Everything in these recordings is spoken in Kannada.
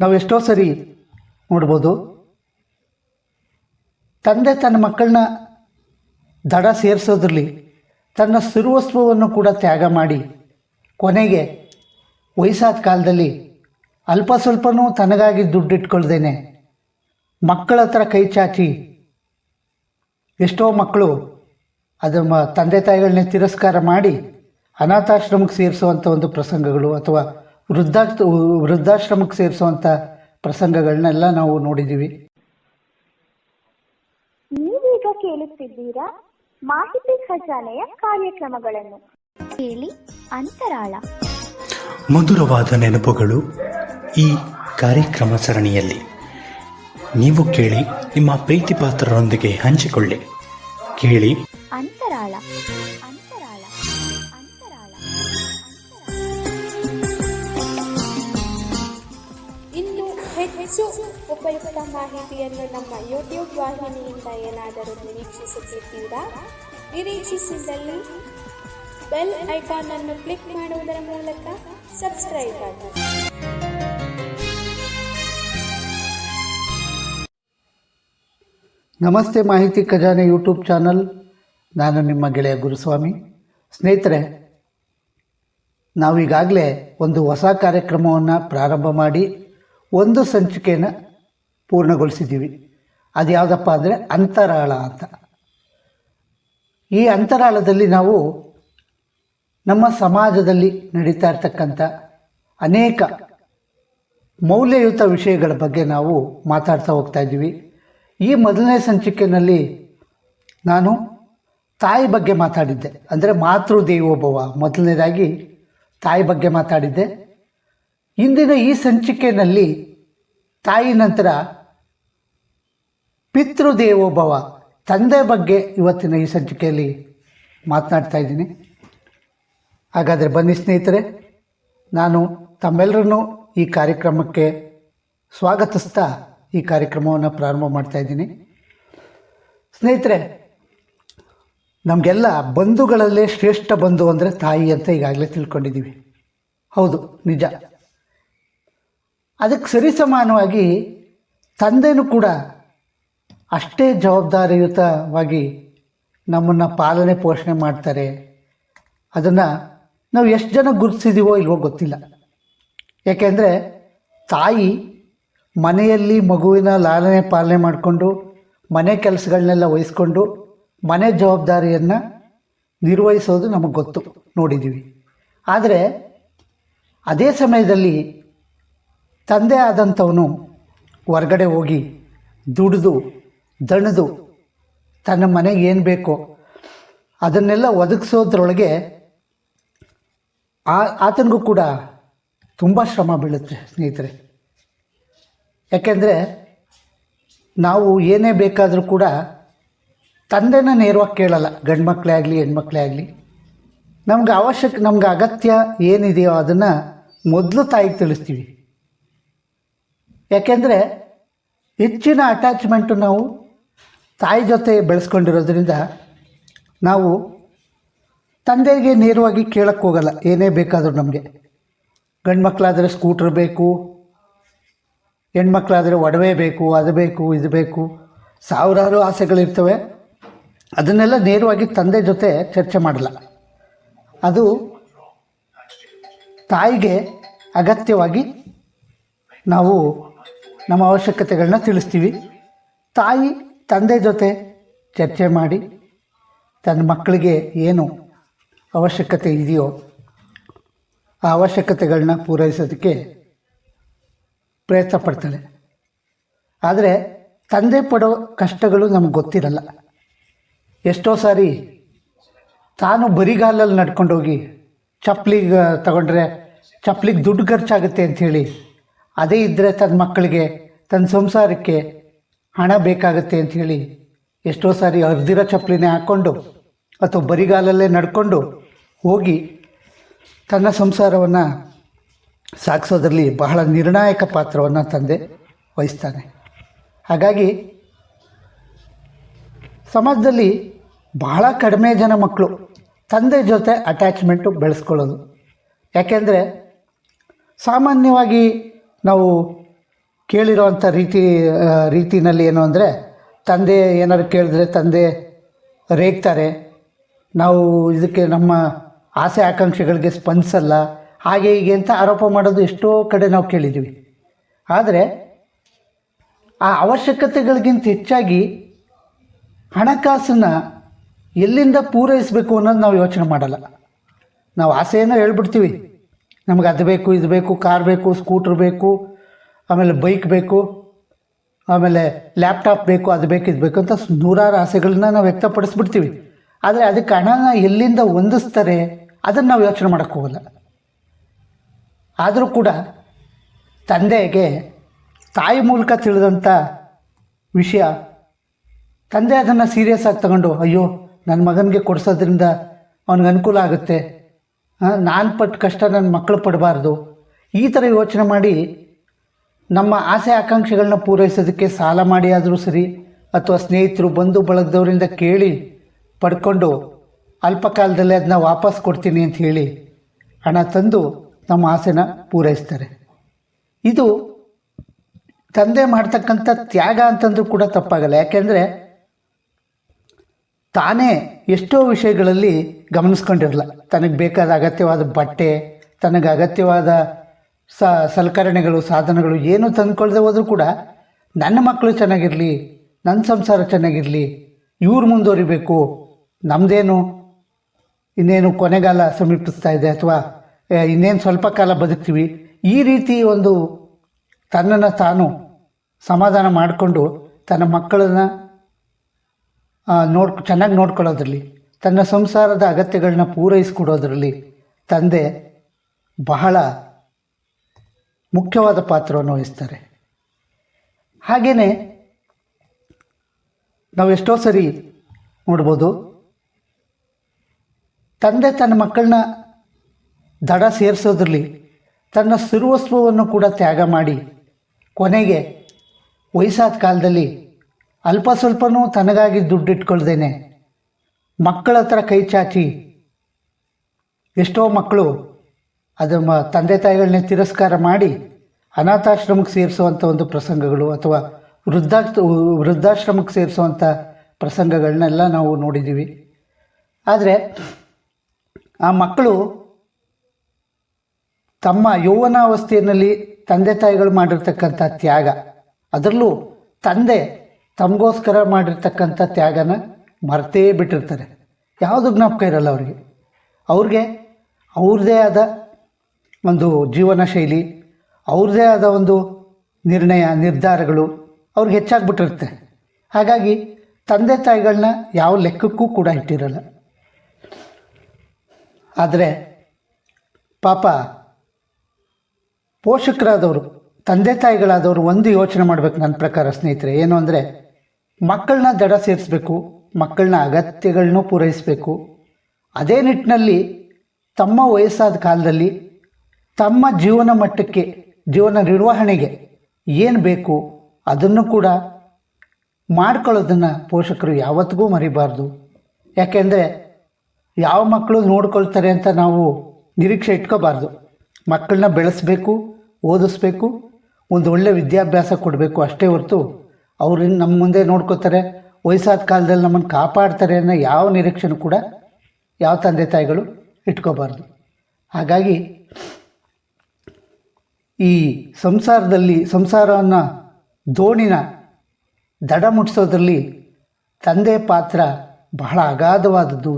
ನಾವು ಎಷ್ಟೋ ಸರಿ ನೋಡ್ಬೋದು, ತಂದೆ ತನ್ನ ಮಕ್ಕಳನ್ನ ದಡ ಸೇರಿಸೋದ್ರಲ್ಲಿ ತನ್ನ ಸರ್ವಸ್ವವನ್ನು ಕೂಡ ತ್ಯಾಗ ಮಾಡಿ ಕೊನೆಗೆ ವಯಸ್ಸಾದ ಕಾಲದಲ್ಲಿ ಅಲ್ಪ ಸ್ವಲ್ಪನೂ ತನಗಾಗಿ ದುಡ್ಡಿಟ್ಕೊಳ್ದೇನೆ ಮಕ್ಕಳ ಹತ್ರ ಕೈ ಚಾಚಿ ಎಷ್ಟೋ ಮಕ್ಕಳು ಅದು ತಂದೆ ತಾಯಿಗಳನ್ನೇ ತಿರಸ್ಕಾರ ಮಾಡಿ ಅನಾಥಾಶ್ರಮಕ್ಕೆ ಸೇರಿಸುವಂಥ ಒಂದು ಪ್ರಸಂಗಗಳು ಅಥವಾ ವೃದ್ಧಾಶ್ರಮಕ್ಕೆ ಸೇರಿಸುವಂಥ ಪ್ರಸಂಗಗಳನ್ನೆಲ್ಲ ನಾವು ನೋಡಿದ್ದೀವಿ. ನೀವೀಗ ಕೇಳುತ್ತಿದ್ದೀರಾ ಮಾಹಿತಿ ಖಜಾನೆಯ ಕಾರ್ಯಕ್ರಮಗಳನ್ನು. ಕೇಳಿ ಅಂತರಾಳ. ಮಧುರವಾದ ನೆನಪುಗಳು ಈ ಕಾರ್ಯಕ್ರಮ ಸರಣಿಯಲ್ಲಿ. ನೀವು ಕೇಳಿ, ನಿಮ್ಮ ಪ್ರೀತಿ ಪಾತ್ರರೊಂದಿಗೆ ಹಂಚಿಕೊಳ್ಳಿ. ಕೇಳಿ ಅಂತರಾಳ. ಅಂತರಾಳ. ಅಂತರಾಳ. ಇನ್ನು ಹೆಚ್ಚು ಉಪಯುಕ್ತ ಮಾಹಿತಿಯನ್ನು ನಮ್ಮ ಯೂಟ್ಯೂಬ್ ವಾಹಿನಿಯಿಂದ ಏನಾದರೂ ನಿರೀಕ್ಷಿಸುತ್ತಿದ್ದೀರಾ? ನಿರೀಕ್ಷಿಸಿದಲ್ಲಿ ಬೆಲ್ ಐಕಾನ್ ಅನ್ನು ಕ್ಲಿಕ್ ಮಾಡುವುದರ ಮೂಲಕ ಸಬ್ಸ್ಕ್ರೈಬ್ ಆಗಿ. ನಮಸ್ತೆ ಮಾಹಿತಿ ಖಜಾನೆ ಯೂಟ್ಯೂಬ್ ಚಾನಲ್. ನಾನು ನಿಮ್ಮ ಗೆಳೆಯ ಗುರುಸ್ವಾಮಿ. ಸ್ನೇಹಿತರೆ, ನಾವೀಗಾಗಲೇ ಒಂದು ಹೊಸ ಕಾರ್ಯಕ್ರಮವನ್ನು ಪ್ರಾರಂಭ ಮಾಡಿ ಒಂದು ಸಂಚಿಕೆಯನ್ನು ಪೂರ್ಣಗೊಳಿಸಿದ್ದೀವಿ. ಅದು ಯಾವುದಪ್ಪ ಅಂದರೆ ಅಂತರಾಳ ಅಂತ. ಈ ಅಂತರಾಳದಲ್ಲಿ ನಾವು ನಮ್ಮ ಸಮಾಜದಲ್ಲಿ ನಡೀತಾ ಇರ್ತಕ್ಕಂಥ ಅನೇಕ ಮೌಲ್ಯಯುತ ವಿಷಯಗಳ ಬಗ್ಗೆ ನಾವು ಮಾತಾಡ್ತಾ ಹೋಗ್ತಾ ಇದ್ದೀವಿ. ಈ ಮೊದಲನೇ ಸಂಚಿಕೆಯಲ್ಲಿ ನಾನು ತಾಯಿ ಬಗ್ಗೆ ಮಾತಾಡಿದ್ದೆ, ಅಂದರೆ ಮಾತೃ ದೇವೋಭವ. ಮೊದಲನೇದಾಗಿ ತಾಯಿ ಬಗ್ಗೆ ಮಾತಾಡಿದ್ದೆ. ಇಂದಿನ ಈ ಸಂಚಿಕೆಯಲ್ಲಿ ತಾಯಿ ನಂತರ ಪಿತೃದೇವೋಭವ, ತಂದೆ ಬಗ್ಗೆ ಇವತ್ತಿನ ಈ ಸಂಚಿಕೆಯಲ್ಲಿ ಮಾತನಾಡ್ತಾ ಇದ್ದೀನಿ. ಹಾಗಾದರೆ ಬನ್ನಿ ಸ್ನೇಹಿತರೆ, ನಾನು ತಮ್ಮೆಲ್ಲರನ್ನೂ ಈ ಕಾರ್ಯಕ್ರಮಕ್ಕೆ ಸ್ವಾಗತಿಸ್ತಾ ಈ ಕಾರ್ಯಕ್ರಮವನ್ನು ಪ್ರಾರಂಭ ಮಾಡ್ತಾ ಇದ್ದೀನಿ. ಸ್ನೇಹಿತರೆ, ನಮಗೆಲ್ಲ ಬಂಧುಗಳಲ್ಲೇ ಶ್ರೇಷ್ಠ ಬಂಧು ಅಂದರೆ ತಾಯಿ ಅಂತ ಈಗಾಗಲೇ ತಿಳ್ಕೊಂಡಿದ್ದೀವಿ. ಹೌದು, ನಿಜ. ಅದಕ್ಕೆ ಸರಿಸಮಾನವಾಗಿ ತಂದೆನೂ ಕೂಡ ಅಷ್ಟೇ ಜವಾಬ್ದಾರಿಯುತವಾಗಿ ನಮ್ಮನ್ನು ಪಾಲನೆ ಪೋಷಣೆ ಮಾಡ್ತಾರೆ. ಅದನ್ನು ನಾವು ಎಷ್ಟು ಜನ ಗುರುತಿಸಿದ್ದೀವೋ ಇಲ್ವೋ ಗೊತ್ತಿಲ್ಲ. ಯಾಕೆಂದರೆ ತಾಯಿ ಮನೆಯಲ್ಲಿ ಮಗುವಿನ ಲಾಲನೆ ಪಾಲನೆ ಮಾಡಿಕೊಂಡು ಮನೆ ಕೆಲಸಗಳನ್ನೆಲ್ಲ ವಹಿಸ್ಕೊಂಡು ಮನೆ ಜವಾಬ್ದಾರಿಯನ್ನು ನಿರ್ವಹಿಸೋದು ನಮಗೆ ಗೊತ್ತು, ನೋಡಿದ್ದೀವಿ. ಆದರೆ ಅದೇ ಸಮಯದಲ್ಲಿ ತಂದೆ ಆದಂಥವನು ಹೊರಗಡೆ ಹೋಗಿ ದುಡಿದು ದಣಿದು ತನ್ನ ಮನೆಗೆ ಏನು ಬೇಕೋ ಅದನ್ನೆಲ್ಲ ಒದಗಿಸೋದ್ರೊಳಗೆ ಆತನಿಗೂ ಕೂಡ ತುಂಬ ಶ್ರಮ ಬೀಳುತ್ತೆ ಸ್ನೇಹಿತರೆ. ಯಾಕೆಂದರೆ ನಾವು ಏನೇ ಬೇಕಾದರೂ ಕೂಡ ತಂದೆನ ನೇರವಾಗಿ ಕೇಳಲ್ಲ, ಗಂಡು ಮಕ್ಕಳೇ ಆಗಲಿ ಹೆಣ್ಮಕ್ಳೇ ಆಗಲಿ. ನಮ್ಗೆ ಅಗತ್ಯ ಏನಿದೆಯೋ ಅದನ್ನು ಮೊದಲು ತಾಯಿಗೆ ತಿಳಿಸ್ತೀವಿ. ಯಾಕೆಂದರೆ ಹೆಚ್ಚಿನ ಅಟ್ಯಾಚ್ಮೆಂಟು ನಾವು ತಾಯಿ ಜೊತೆ ಬೆಳೆಸ್ಕೊಂಡಿರೋದ್ರಿಂದ ನಾವು ತಂದೆಗೆ ನೇರವಾಗಿ ಕೇಳಕ್ಕೆ ಹೋಗಲ್ಲ ಏನೇ ಬೇಕಾದರೂ. ನಮಗೆ ಗಂಡು ಮಕ್ಕಳಾದರೆ ಸ್ಕೂಟ್ರ್ ಬೇಕು, ಹೆಣ್ಮಕ್ಳಾದರೆ ಒಡವೆ ಬೇಕು, ಅದು ಬೇಕು, ಇದು ಬೇಕು, ಸಾವಿರಾರು ಆಸೆಗಳಿರ್ತವೆ. ಅದನ್ನೆಲ್ಲ ನೇರವಾಗಿ ತಂದೆ ಜೊತೆ ಚರ್ಚೆ ಮಾಡಲ್ಲ. ಅದು ತಾಯಿಗೆ ಅಗತ್ಯವಾಗಿ ನಾವು ನಮ್ಮ ಅವಶ್ಯಕತೆಗಳನ್ನ ತಿಳಿಸ್ತೀವಿ. ತಾಯಿ ತಂದೆ ಜೊತೆ ಚರ್ಚೆ ಮಾಡಿ ತನ್ನ ಮಕ್ಕಳಿಗೆ ಏನು ಅವಶ್ಯಕತೆ ಇದೆಯೋ ಆ ಅವಶ್ಯಕತೆಗಳನ್ನ ಪೂರೈಸೋದಕ್ಕೆ ಪ್ರಯತ್ನ ಪಡ್ತಾಳೆ. ಆದರೆ ತಂದೆ ಪಡೋ ಕಷ್ಟಗಳು ನಮಗೆ ಗೊತ್ತಿರಲ್ಲ. ಎಷ್ಟೋ ಸಾರಿ ತಾನು ಬರಿಗಾಲಲ್ಲಿ ನಡ್ಕೊಂಡೋಗಿ ಚಪ್ಪಲಿಗೆ ತಗೊಂಡ್ರೆ ಚಪ್ಪಲಿಗೆ ದುಡ್ಡು ಖರ್ಚಾಗುತ್ತೆ ಅಂಥೇಳಿ, ಅದೇ ಇದ್ದರೆ ತನ್ನ ಮಕ್ಕಳಿಗೆ ತನ್ನ ಸಂಸಾರಕ್ಕೆ ಹಣ ಬೇಕಾಗುತ್ತೆ ಅಂಥೇಳಿ ಎಷ್ಟೋ ಸಾರಿ ಹರಿದಿರೋ ಚಪ್ಪಲಿನೇ ಹಾಕ್ಕೊಂಡು ಅಥವಾ ಬರಿಗಾಲಲ್ಲೇ ನಡ್ಕೊಂಡು ಹೋಗಿ ತನ್ನ ಸಂಸಾರವನ್ನು ಸಾಗಿಸೋದ್ರಲ್ಲಿ ಬಹಳ ನಿರ್ಣಾಯಕ ಪಾತ್ರವನ್ನು ತಂದೆ ವಹಿಸ್ತಾನೆ. ಹಾಗಾಗಿ ಸಮಾಜದಲ್ಲಿ ಬಹಳ ಕಡಿಮೆ ಜನ ಮಕ್ಕಳು ತಂದೆ ಜೊತೆ ಅಟ್ಯಾಚ್ಮೆಂಟು ಬೆಳೆಸ್ಕೊಳ್ಳೋದು. ಯಾಕೆಂದರೆ ಸಾಮಾನ್ಯವಾಗಿ ನಾವು ಕೇಳಿರೋವಂಥ ರೀತಿನಲ್ಲಿ ಏನು ಅಂದರೆ ತಂದೆ ಏನಾದ್ರು ಕೇಳಿದ್ರೆ ತಂದೆ ರೇಗ್ತಾರೆ, ನಾವು ಇದಕ್ಕೆ ನಮ್ಮ ಆಸೆ ಆಕಾಂಕ್ಷೆಗಳಿಗೆ ಸ್ಪಂದಿಸಲ್ಲ, ಹಾಗೆ ಹೀಗೆ ಅಂತ ಆರೋಪ ಮಾಡೋದು ಎಷ್ಟೋ ಕಡೆ ನಾವು ಕೇಳಿದ್ದೀವಿ. ಆದರೆ ಆ ಅವಶ್ಯಕತೆಗಳಿಗಿಂತ ಹೆಚ್ಚಾಗಿ ಹಣಕಾಸನ್ನು ಎಲ್ಲಿಂದ ಪೂರೈಸಬೇಕು ಅನ್ನೋದು ನಾವು ಯೋಚನೆ ಮಾಡಲ್ಲ. ನಾವು ಆಸೆಯನ್ನು ಹೇಳ್ಬಿಡ್ತೀವಿ, ನಮಗೆ ಅದು ಬೇಕು, ಇದು ಬೇಕು, ಕಾರ್ ಬೇಕು, ಸ್ಕೂಟ್ರ್ ಬೇಕು, ಆಮೇಲೆ ಬೈಕ್ ಬೇಕು, ಆಮೇಲೆ ಲ್ಯಾಪ್ಟಾಪ್ ಬೇಕು, ಅದು ಬೇಕು, ಇದು ಬೇಕು ಅಂತ ನೂರಾರು ಆಸೆಗಳನ್ನ ನಾವು ವ್ಯಕ್ತಪಡಿಸ್ಬಿಡ್ತೀವಿ. ಆದರೆ ಅದಕ್ಕೆ ಹಣನ ಎಲ್ಲಿಂದ ಹೊಂದಿಸ್ತಾರೆ ಅದನ್ನು ನಾವು ಯೋಚನೆ ಮಾಡೋಕ್ಕೆ ಹೋಗಲ್ಲ. ಆದರೂ ಕೂಡ ತಂದೆಗೆ ತಾಯಿ ಮೂಲಕ ತಿಳಿದಂಥ ವಿಷಯ, ತಂದೆ ಅದನ್ನು ಸೀರಿಯಸ್ ಆಗಿ ತಗೊಂಡು, ಅಯ್ಯೋ ನನ್ನ ಮಗನಿಗೆ ಕೊಡಿಸೋದ್ರಿಂದ ಅವನಿಗೆ ಅನುಕೂಲ ಆಗುತ್ತೆ, ನಾನು ಪಟ್ಟ ಕಷ್ಟ ನನ್ನ ಮಕ್ಕಳು ಪಡಬಾರ್ದು, ಈ ಥರ ಯೋಚನೆ ಮಾಡಿ ನಮ್ಮ ಆಸೆ ಆಕಾಂಕ್ಷೆಗಳನ್ನ ಪೂರೈಸೋದಕ್ಕೆ ಸಾಲ ಮಾಡಿ ಆದರೂ ಸರಿ, ಅಥವಾ ಸ್ನೇಹಿತರು ಬಂಧು ಬಳಗದವರಿಂದ ಕೇಳಿ ಪಡ್ಕೊಂಡು ಅಲ್ಪಕಾಲದಲ್ಲೇ ಅದನ್ನ ವಾಪಸ್ ಕೊಡ್ತೀನಿ ಅಂತ ಹೇಳಿ ಹಣ ತಂದು ನಮ್ಮ ಆಸೆನ ಪೂರೈಸ್ತಾರೆ. ಇದು ತಂದೆ ಮಾಡ್ತಕ್ಕಂಥ ತ್ಯಾಗ ಅಂತಂದ್ರೂ ಕೂಡ ತಪ್ಪಾಗಲ್ಲ. ಯಾಕೆಂದರೆ ತಾನೇ ಎಷ್ಟೋ ವಿಷಯಗಳಲ್ಲಿ ಗಮನಿಸ್ಕೊಂಡಿರಲ್ಲ. ತನಗೆ ಬೇಕಾದ ಅಗತ್ಯವಾದ ಬಟ್ಟೆ, ತನಗೆ ಅಗತ್ಯವಾದ ಸಲಕರಣೆಗಳು, ಸಾಧನಗಳು ಏನೂ ತಂದುಕೊಳ್ಳದೆ ಹೋದರೂ ಕೂಡ ನನ್ನ ಮಕ್ಕಳು ಚೆನ್ನಾಗಿರಲಿ, ನನ್ನ ಸಂಸಾರ ಚೆನ್ನಾಗಿರಲಿ, ಇವ್ರು ಮುಂದುವರಿಬೇಕು, ನಮ್ಮದೇನು ಇನ್ನೇನು ಕೊನೆಗಾಲ ಸಮೀಪಿಸ್ತಾ ಇದೆ, ಅಥವಾ ಇನ್ನೇನು ಸ್ವಲ್ಪ ಕಾಲ ಬದುಕ್ತೀವಿ, ಈ ರೀತಿ ಒಂದು ತನ್ನನ್ನು ತಾನು ಸಮಾಧಾನ ಮಾಡಿಕೊಂಡು ತನ್ನ ಮಕ್ಕಳನ್ನು ಚೆನ್ನಾಗಿ ನೋಡ್ಕೊಳ್ಳೋದ್ರಲ್ಲಿ, ತನ್ನ ಸಂಸಾರದ ಅಗತ್ಯಗಳನ್ನ ಪೂರೈಸಿಕೊಡೋದ್ರಲ್ಲಿ ತಂದೆ ಬಹಳ ಮುಖ್ಯವಾದ ಪಾತ್ರವನ್ನು ವಹಿಸ್ತಾರೆ. ಹಾಗೆಯೇ ನಾವು ಎಷ್ಟೋ ಸರಿ ನೋಡ್ಬೋದು, ತಂದೆ ತನ್ನ ಮಕ್ಕಳನ್ನ ದಡ ಸೇರಿಸೋದ್ರಲ್ಲಿ ತನ್ನ ಸರ್ವಸ್ವವನ್ನು ಕೂಡ ತ್ಯಾಗ ಮಾಡಿ ಕೊನೆಗೆ ವಯಸ್ಸಾದ ಕಾಲದಲ್ಲಿ ಅಲ್ಪ ಸ್ವಲ್ಪನೂ ತನಗಾಗಿ ದುಡ್ಡಿಟ್ಕೊಳ್ದೇನೆ ಮಕ್ಕಳ ಹತ್ರ ಕೈ ಚಾಚಿ ಎಷ್ಟೋ ಮಕ್ಕಳು ಅದು ತಂದೆ ತಾಯಿಗಳನ್ನೇ ತಿರಸ್ಕಾರ ಮಾಡಿ ಅನಾಥಾಶ್ರಮಕ್ಕೆ ಸೇರಿಸುವಂಥ ಒಂದು ಪ್ರಸಂಗಗಳು, ಅಥವಾ ವೃದ್ಧಾಶ್ರಮಕ್ಕೆ ಸೇರಿಸುವಂಥ ಪ್ರಸಂಗಗಳನ್ನೆಲ್ಲ ನಾವು ನೋಡಿದ್ದೀವಿ. ಆದರೆ ಆ ಮಕ್ಕಳು ತಮ್ಮ ಯೌವನಾವಸ್ಥೆಯಲ್ಲಿ ತಂದೆ ತಾಯಿಗಳು ಮಾಡಿರ್ತಕ್ಕಂಥ ತ್ಯಾಗ, ಅದರಲ್ಲೂ ತಂದೆ ತಮಗೋಸ್ಕರ ಮಾಡಿರ್ತಕ್ಕಂಥ ತ್ಯಾಗನ ಮರ್ತೇ ಬಿಟ್ಟಿರ್ತಾರೆ. ಯಾವುದು ಜ್ಞಾಪಕ ಇರಲ್ಲ ಅವ್ರಿಗೆ ಅವ್ರದ್ದೇ ಆದ ಒಂದು ಜೀವನ ಶೈಲಿ, ಅವ್ರದ್ದೇ ಆದ ಒಂದು ನಿರ್ಧಾರಗಳು ಅವ್ರಿಗೆ ಹೆಚ್ಚಾಗ್ಬಿಟ್ಟಿರುತ್ತೆ. ಹಾಗಾಗಿ ತಂದೆ ತಾಯಿಗಳನ್ನ ಯಾವ ಲೆಕ್ಕಕ್ಕೂ ಕೂಡ ಇಟ್ಟಿರಲ್ಲ. ಆದರೆ ಪಾಪ ಪೋಷಕರಾದವರು, ತಂದೆ ತಾಯಿಗಳಾದವರು ಒಂದು ಯೋಚನೆ ಮಾಡಬೇಕು ನನ್ನ ಪ್ರಕಾರ ಸ್ನೇಹಿತರೆ. ಏನು ಅಂದರೆ, ಮಕ್ಕಳನ್ನ ದಡ ಸೇರಿಸ್ಬೇಕು, ಮಕ್ಕಳನ್ನ ಅಗತ್ಯಗಳನ್ನೂ ಪೂರೈಸಬೇಕು. ಅದೇ ನಿಟ್ಟಿನಲ್ಲಿ ತಮ್ಮ ವಯಸ್ಸಾದ ಕಾಲದಲ್ಲಿ ತಮ್ಮ ಜೀವನ ಮಟ್ಟಕ್ಕೆ, ಜೀವನ ನಿರ್ವಹಣೆಗೆ ಏನು ಬೇಕು ಅದನ್ನು ಕೂಡ ಮಾಡ್ಕೊಳ್ಳೋದನ್ನು ಪೋಷಕರು ಯಾವತ್ತಿಗೂ ಮರಿಬಾರ್ದು. ಯಾಕೆಂದರೆ ಯಾವ ಮಕ್ಕಳು ನೋಡ್ಕೊಳ್ತಾರೆ ಅಂತ ನಾವು ನಿರೀಕ್ಷೆ ಇಟ್ಕೋಬಾರ್ದು. ಮಕ್ಕಳನ್ನ ಬೆಳೆಸಬೇಕು, ಓದಿಸ್ಬೇಕು, ಒಂದು ಒಳ್ಳೆ ವಿದ್ಯಾಭ್ಯಾಸ ಕೊಡಬೇಕು, ಅಷ್ಟೇ ಹೊರತು ಅವ್ರನ್ನ ನಮ್ಮ ಮುಂದೆ ನೋಡ್ಕೋತಾರೆ, ವಯಸ್ಸಾದ ಕಾಲದಲ್ಲಿ ನಮ್ಮನ್ನು ಕಾಪಾಡ್ತಾರೆ ಅನ್ನೋ ಯಾವ ನಿರೀಕ್ಷೆನೂ ಕೂಡ ಯಾವ ತಂದೆ ತಾಯಿಗಳು ಇಟ್ಕೋಬಾರ್ದು. ಹಾಗಾಗಿ ಈ ಸಂಸಾರವನ್ನು ದೋಣಿನ ದಡ ಮುಟ್ಟಿಸೋದ್ರಲ್ಲಿ ತಂದೆ ಪಾತ್ರ ಬಹಳ ಅಗಾಧವಾದದ್ದು.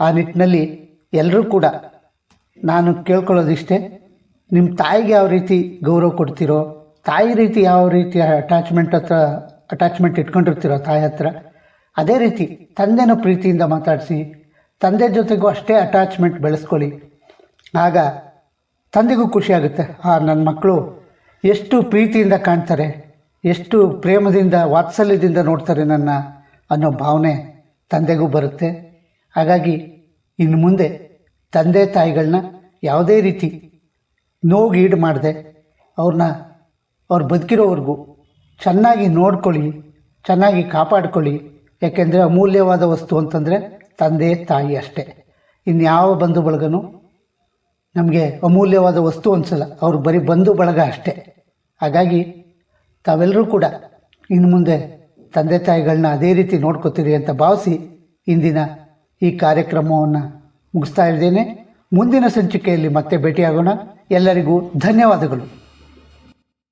ಆ ನಿಟ್ಟಿನಲ್ಲಿ ಎಲ್ಲರೂ ಕೂಡ ನಾನು ಕೇಳ್ಕೊಳ್ಳೋದಿಷ್ಟೇ, ನಿಮ್ಮ ತಾಯಿಗೆ ಯಾವ ರೀತಿ ಗೌರವ ಕೊಡ್ತೀರೋ, ತಾಯಿ ರೀತಿ ಯಾವ ರೀತಿ ಅಟ್ಯಾಚ್ಮೆಂಟ್ ಇಟ್ಕೊಂಡಿರ್ತೀರೋ ತಾಯಿ ಹತ್ರ, ಅದೇ ರೀತಿ ತಂದೆನ ಪ್ರೀತಿಯಿಂದ ಮಾತಾಡಿಸಿ ತಂದೆ ಜೊತೆಗೂ ಅಷ್ಟೇ ಅಟ್ಯಾಚ್ಮೆಂಟ್ ಬೆಳೆಸ್ಕೊಳ್ಳಿ. ಆಗ ತಂದೆಗೂ ಖುಷಿಯಾಗುತ್ತೆ, ನನ್ನ ಮಕ್ಕಳು ಎಷ್ಟು ಪ್ರೀತಿಯಿಂದ ಕಾಣ್ತಾರೆ, ಎಷ್ಟು ಪ್ರೇಮದಿಂದ ವಾತ್ಸಲ್ಯದಿಂದ ನೋಡ್ತಾರೆ ನನ್ನ ಅನ್ನೋ ಭಾವನೆ ತಂದೆಗೂ ಬರುತ್ತೆ. ಹಾಗಾಗಿ ಇನ್ನು ಮುಂದೆ ತಂದೆ ತಾಯಿಗಳನ್ನ ಯಾವುದೇ ರೀತಿ ನೋಗೀಡು ಮಾಡದೆ ಅವ್ರು ಬದುಕಿರೋವರೆಗೂ ಚೆನ್ನಾಗಿ ನೋಡ್ಕೊಳ್ಳಿ, ಚೆನ್ನಾಗಿ ಕಾಪಾಡ್ಕೊಳ್ಳಿ. ಯಾಕೆಂದರೆ ಅಮೂಲ್ಯವಾದ ವಸ್ತು ಅಂತಂದರೆ ತಂದೆ ತಾಯಿ ಅಷ್ಟೇ. ಇನ್ಯಾವ ಬಂಧು ಬಳಗನೂ ನಮಗೆ ಅಮೂಲ್ಯವಾದ ವಸ್ತು ಅನಿಸಲ್ಲ, ಅವ್ರು ಬರೀ ಬಂಧು ಬಳಗ ಅಷ್ಟೇ. ಹಾಗಾಗಿ ತಾವೆಲ್ಲರೂ ಕೂಡ ಇನ್ನು ಮುಂದೆ ತಂದೆ ತಾಯಿಗಳನ್ನ ಅದೇ ರೀತಿ ನೋಡ್ಕೋತೀರಿ ಅಂತ ಭಾವಿಸಿ ಇಂದಿನ ಈ ಕಾರ್ಯಕ್ರಮವನ್ನು ಮುಗಿಸ್ತಾ ಇದ್ದೇನೆ. ಮುಂದಿನ ಸಂಚಿಕೆಯಲ್ಲಿ ಮತ್ತೆ ಭೇಟಿಯಾಗೋಣ. ಎಲ್ಲರಿಗೂ ಧನ್ಯವಾದಗಳು.